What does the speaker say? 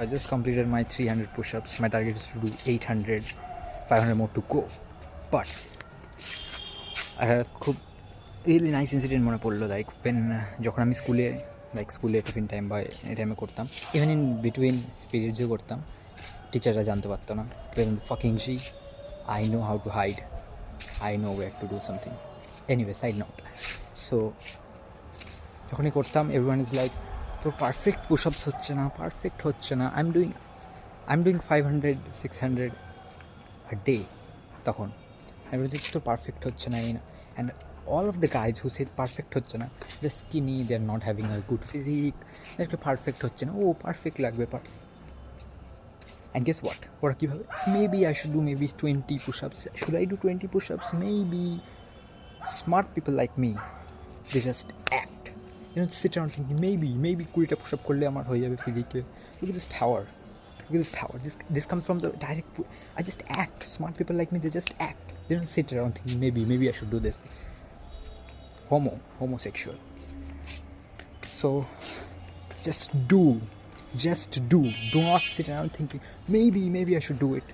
I just completed my 300 push-ups. My target is to do 800, 500 more to go. But I had a খুব really nice incident মনে পড়লো, like when যখন আমি স্কুলে tiffin time বা এই টাইমে করতাম, ইভেন ইন বিটুইন পিরিয়ডসও করতাম, টিচাররা জানতে পারতো না। fucking she, I know how to hide. I know where to do something. Anyway, side note. So যখনই করতাম, everyone is like, তোর পারফেক্ট পুশ-আপস হচ্ছে না। I'm doing 500, 600 a day তখন। আমি বলছি তোর পারফেক্ট হচ্ছে না, এই না। And all of the guys who said perfect হচ্ছে না, they're skinny, they're not having a good physique, একটু পারফেক্ট হচ্ছে না, পারফেক্ট লাগবে। And guess what? ওরা কীভাবে? Maybe I should do 20 push-ups. Should I do 20 push-ups? Maybe. Smart people like me, they just act. You don't sit around thinking, maybe 20 push-up করলে আমার হয়ে যাবে ফিজিকে। Look at this power. This comes from the direct I just act. Smart people like me, they just act. They don't sit around thinking, maybe I should do this. Homosexual. So just do. Do not sit around thinking, maybe I should do it.